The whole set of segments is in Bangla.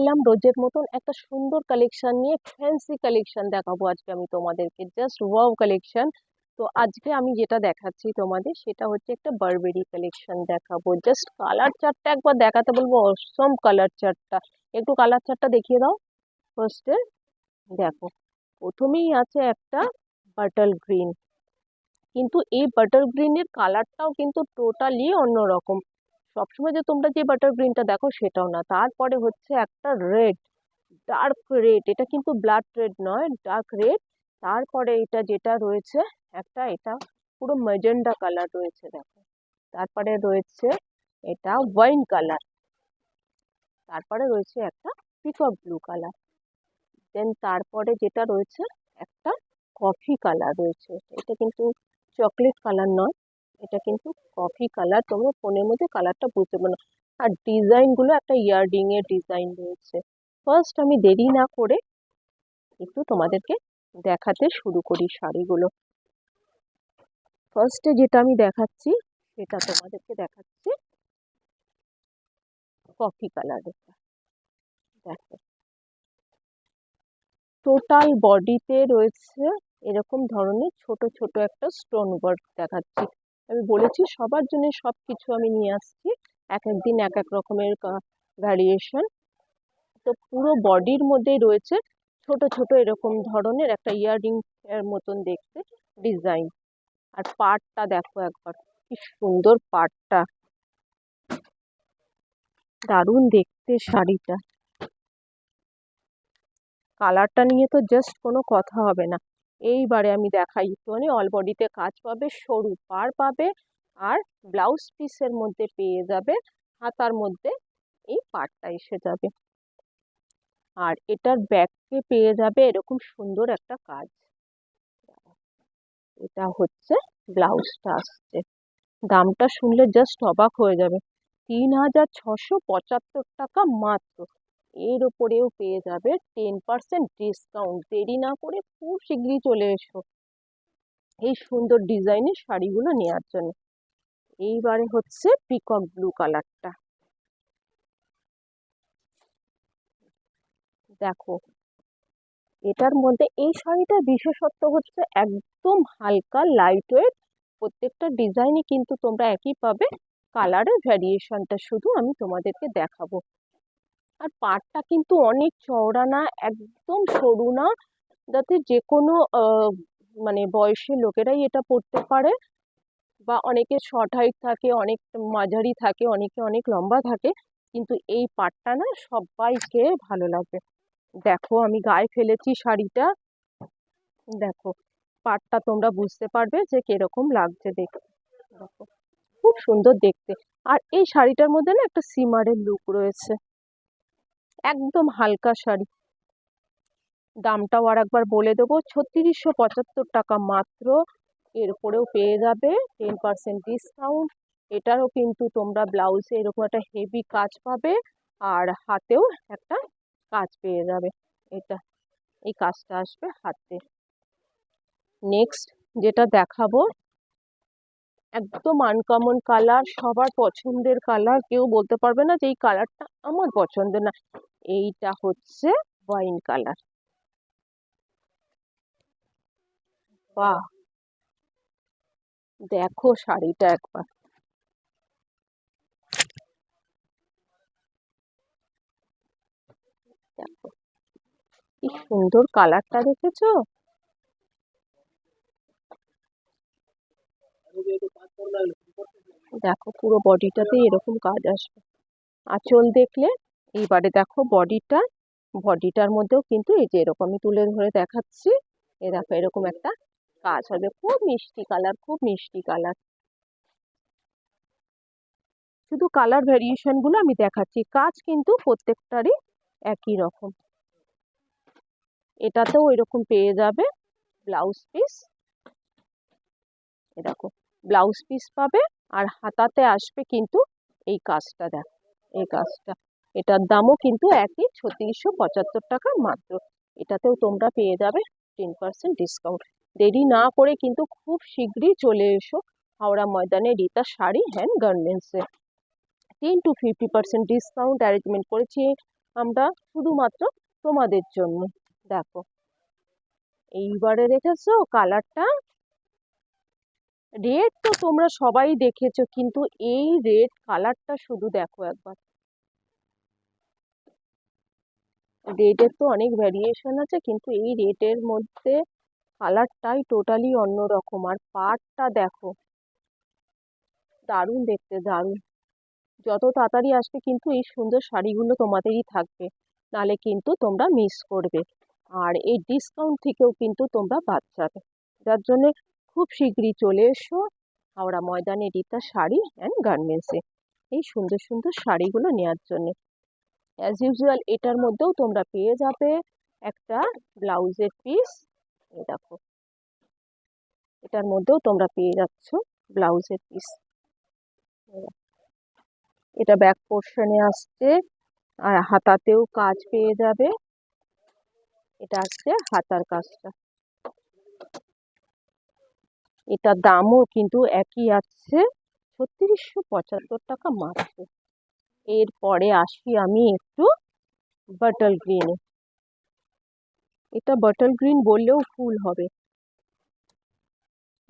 এলাম রোজের মতন একটা সুন্দর কালেকশন নিয়ে। ফ্যান্সি কালেকশন দেখাবো আজকে আমি তোমাদেরকে, জাস্ট ওয়াও কালেকশন। তো আজকে আমি যেটা দেখাচ্ছি তোমাদের সেটা হচ্ছে একটা বারবেরি কালেকশন দেখাবো। জাস্ট কালার চার্টটা একবার দেখাতে বলবো, অসম কালার চার্টটা। একটু কালার চার্টটা দেখিয়ে দাও ফার্স্টে। দেখো, প্রথমেই আছে একটা বাটল গ্রিন, কিন্তু এই বাটার গ্রিনের কালারটাও কিন্তু টোটালি অন্যরকম। সবসময় যে তোমরা যে বাটার গ্রিনটা দেখো সেটাও না। তারপরে হচ্ছে একটা রেড, ডার্ক রেড, এটা কিন্তু ব্লাড রেড নয়, ডার্ক রেড। তারপরে এটা যেটা রয়েছে একটা, এটা পুরো ম্যাজেন্ডা কালার রয়েছে দেখো। তারপরে রয়েছে এটা ওয়াইন কালার। তারপরে রয়েছে একটা পিকক ব্লু কালার। দেন তারপরে যেটা রয়েছে একটা কফি কালার রয়েছে। এটা কিন্তু চকলেট কালার নয়, এটা কিন্তু কফি কালার। তোমরা ফোনের মধ্যে কালারটা বুঝতে পারো না। আর ডিজাইন গুলো একটা ইয়াররিং এর ডিজাইন রয়েছে। ফার্স্ট আমি দেরি না করে একটু তোমাদেরকে দেখাতে শুরু করি শাড়িগুলো। ফার্স্টে যেটা আমি দেখাচ্ছি সেটা তোমাদেরকে দেখাচ্ছি কফি কালারের। দেখো, টোটাল বডিতে রয়েছে এরকম ধরনের ছোট ছোট একটা স্টোন ওয়ার্ক দেখাচ্ছি। আমি বলেছি সবার জন্য সবকিছু আমি নিয়ে আসছি, এক এক দিন এক এক রকমের ভ্যারিয়েশন। তো পুরো বডির মধ্যেই রয়েছে ছোট ছোট এরকম ধরনের একটা ইয়াররিং এর মতন দেখতে ডিজাইন। আর পাড়টা দেখো একবার, কি সুন্দর পাড়টা, দারুণ দেখতে শাড়িটা। কালারটা নিয়ে তো জাস্ট কোনো কথা হবে না। এইবারে আমি দেখাই একটুখানি, অল বডিতে কাজ পাবে, সরু পাড় পাবে, আর ব্লাউজ পিসের মধ্যে পেয়ে যাবে হাতার মধ্যে এই পাড়টা এসে যাবে। আর এটার ব্যাকে পেয়ে যাবে এরকম সুন্দর একটা কাজ। এটা হচ্ছে ব্লাউজটা আসছে। দামটা শুনলে জাস্ট অবাক হয়ে যাবে, 3675 টাকা মাত্র। এর ওপরেও পেয়ে যাবে 10% ডিসকাউন্ট। দেরি না করে খুব শীঘ্রই চলে এসো এই সুন্দর ডিজাইনের শাড়িগুলো নেওয়ার জন্য। এইবারে হচ্ছে পিকক ব্লু কালারটা। দেখো, এটার মধ্যে এই শাড়িটার বিশেষত্ব হচ্ছে একদম হালকা লাইট ওয়েট। প্রত্যেকটা ডিজাইনই কিন্তু তোমরা একই পাবে, কালারের ভ্যারিয়েশনটা শুধু আমি তোমাদেরকে দেখাবো। আর পাড়টা কিন্তু অনেক চওড়া না, একদম সরু না, যাতে যে কোনো মানে বয়সী লোকেরাই এটা পরতে পারে। বা অনেকে শর্ট হাইট থাকে, অনেক মাঝারি থাকে, অনেকে অনেক লম্বা থাকে, কিন্তু এই পাড়টা না সবাইকে ভালো লাগবে। দেখো, আমি গায়ে ফেলেছি শাড়িটা, দেখো পাড়টা তোমরা বুঝতে পারবে যে কিরকম লাগছে দেখতে। দেখো, খুব সুন্দর দেখতে। আর এই শাড়িটার মধ্যে না একটা সিমারের লুক রয়েছে, একদম হালকা শাড়ি। দামটাও আর একবার বলে দেবো, 3675 টাকা মাত্র। এর উপরেও পেয়ে যাবে 10% ডিসকাউন্ট। এটারও কিন্তু তোমরা ব্লাউজে এরকম একটা হেভি কাজ পাবে, আর হাতেও একটা কাজ পেয়ে যাবে। এটা, এই কাজটা আসবে হাতে। নেক্সট যেটা দেখাবো, একদম আনকমন কালার, সবার পছন্দের কালার, কেউ বলতে পারবে না যে এই কালারটা আমার পছন্দের না। এইটা হচ্ছে ওয়াইন কালার। বাহ, দেখো শাড়িটা একবার, দেখো কি সুন্দর কালারটা, দেখেছো? দেখো পুরো বডিটাতে এরকম কাজ আসবে। আঁচল দেখলে, এইবারে দেখো বডিটা, বডিটার মধ্যেও কিন্তু এই যে এরকম আমি তুলে ধরে দেখাচ্ছি, এ দেখো এরকম একটা কাজ হবে। খুব মিষ্টি কালার, খুব মিষ্টি কালার। শুধু কালার ভ্যারিয়েশন গুলো আমি দেখাচ্ছি, কাজ কিন্তু প্রত্যেকটারই একই রকম। এটাতেও এরকম পেয়ে যাবে ব্লাউজ পিস, এ দেখো ব্লাউজ পিস পাবে, আর হাতাতে আসবে কিন্তু এই কাজটা। দেখো এই কাজটা, এটার দামও কিন্তু একই, 3675 টাকা মাত্র। এটাতেও তোমরা পেয়ে যাবে 10% ডিসকাউন্ট। দেরি না করে কিন্তু খুব শীঘ্রই চলে এসো হাওড়া ময়দানে রীতা শাড়ি অ্যান্ড গার্মেন্টসে। 10 to 50% ডিসকাউন্ট অ্যারেঞ্জমেন্ট করেছি আমরা শুধুমাত্র তোমাদের জন্য। দেখো এইবারে দেখেছো কালারটা, রেড তো তোমরা সবাই দেখেছো, কিন্তু এই রেড কালারটা শুধু দেখো একবার। রেডের তো অনেক ভ্যারিয়েশন আছে, কিন্তু এই রেডের মধ্যে কালারটাই টোটালি অন্যরকম। আর পাড়টা দেখো, দারুণ দেখতে, দারুণ। যত তাড়াতাড়ি আসবে কিন্তু এই সুন্দর শাড়িগুলো তোমাদেরই থাকবে, নালে কিন্তু তোমরা মিস করবে। আর এই ডিসকাউন্ট থেকেও কিন্তু তোমরা বাদ যাবে, যার জন্য খুব শীঘ্রই চলে এসো হাওড়া ময়দানে রীতা শাড়ি অ্যান্ড গার্মেন্টসে এই সুন্দর সুন্দর শাড়িগুলো নেওয়ার জন্য। অ্যাজ ইউজুয়াল এটার মধ্যেও তোমরা পেয়ে যাবে একটা ব্লাউজের পিস। এই দেখো, এটার মধ্যেও তোমরা পেয়ে যাচ্ছ ব্লাউজের পিস। এটা ব্যাক পোর্শনে আসছে, আর হাতাতেও কাজ পেয়ে যাবে। এটা আসছে হাতার কাজটা। এটার দামও কিন্তু একই আছে, ৩৬৭৫ টাকা মাত্র। এরপরে আসি আমি একটু বাটল গ্রিনে। এটা বাটল গ্রিন বললেও ভুল হবে,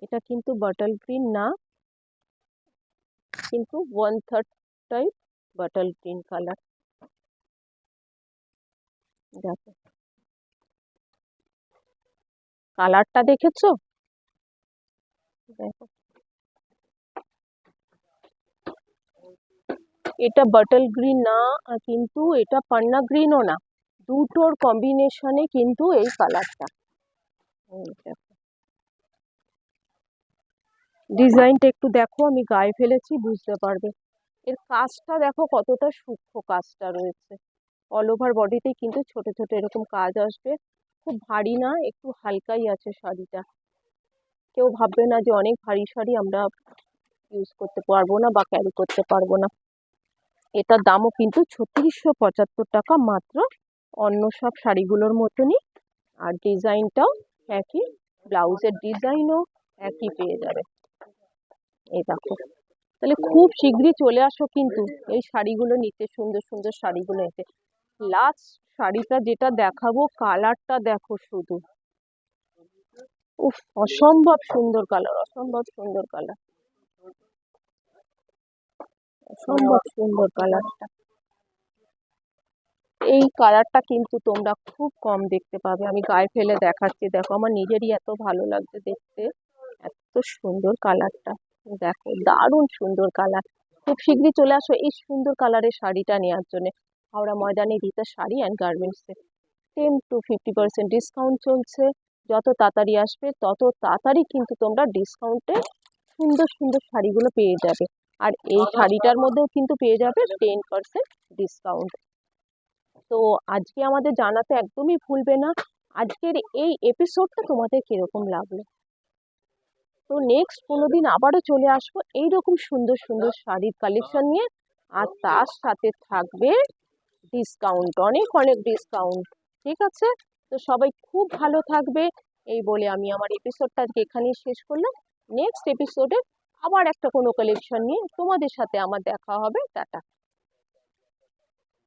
এটা কিন্তু বাটল গ্রিন না, কিন্তু 1/3 টাইপ বাটল গ্রিন কালার। দেখো কালারটা দেখেছো? দেখো এটা বাটল গ্রিন না, কিন্তু এটা পান্না গ্রিনও না, দুটোর কম্বিনেশনে কিন্তু এই কালারটা। ডিজাইনটা একটু দেখো, আমি গায়ে ফেলেছি বুঝতে পারবে। এর কাজটা দেখো কতটা সূক্ষ্ম কাজটা রয়েছে, অল ওভার বডিতে কিন্তু ছোট ছোট এরকম কাজ আসবে। খুব ভারী না, একটু হালকাই আছে শাড়িটা। কেউ ভাববে না যে অনেক ভারী শাড়ি আমরা ইউজ করতে পারবো না বা ক্যারি করতে পারবো না। এটার দামও কিন্তু ৩৬৭৫ টাকা মাত্র, অন্য সব শাড়িগুলোর মতনই। আর ডিজাইনটাও একই, ব্লাউজের ডিজাইনও একই পেয়ে যাবে। এই দেখো, তাহলে খুব শীঘ্রই চলে আসো কিন্তু এই শাড়িগুলো নিতে, সুন্দর সুন্দর শাড়িগুলো নিতে। লাস্ট শাড়িটা যেটা দেখাবো, কালারটা দেখো শুধু, উফ, অসম্ভব সুন্দর কালার, অসম্ভব সুন্দর কালার, অসম্ভব সুন্দর কালারটা। এই কালারটা কিন্তু তোমরা খুব কম দেখতে পাবে। আমি গায়ে ফেলে দেখাচ্ছি, দেখো আমার নিজেরই এত ভালো লাগছে দেখতে, এত সুন্দর কালারটা। দেখো দারুণ সুন্দর কালার। খুব শীঘ্রই চলে আসো এই সুন্দর কালারের শাড়িটা নেওয়ার জন্য হাওড়া ময়দানে রীতা শাড়ি অ্যান্ড গার্মেন্টসে। 10 to 50% ডিসকাউন্ট চলছে। যত তাড়াতাড়ি আসবে তত তাড়াতাড়ি কিন্তু তোমরা ডিসকাউন্টে সুন্দর সুন্দর শাড়িগুলো পেয়ে যাবে। আর এই শাড়িটার মধ্যেও কিন্তু পেয়ে যাবে 10% ডিসকাউন্ট। তো আজকে আমাদের জানাতে একদমই ভুলবে না আজকের এই এপিসোডটা তোমাদের কিরকম লাগলো। তো নেক্সট কোনোদিন আবারও চলে আসবো এইরকম সুন্দর সুন্দর শাড়ির কালেকশন নিয়ে, আর তার সাথে থাকবে ডিসকাউন্ট, অনেক অনেক ডিসকাউন্ট। ঠিক আছে, তো সবাই খুব ভালো থাকবে এই বলে আমি আমার এপিসোডটা আজকে এখানেই শেষ করলাম। নেক্সট এপিসোডে আবার একটা কোনো কালেকশন নিয়ে তোমাদের সাথে আমার দেখা হবে। টাটা।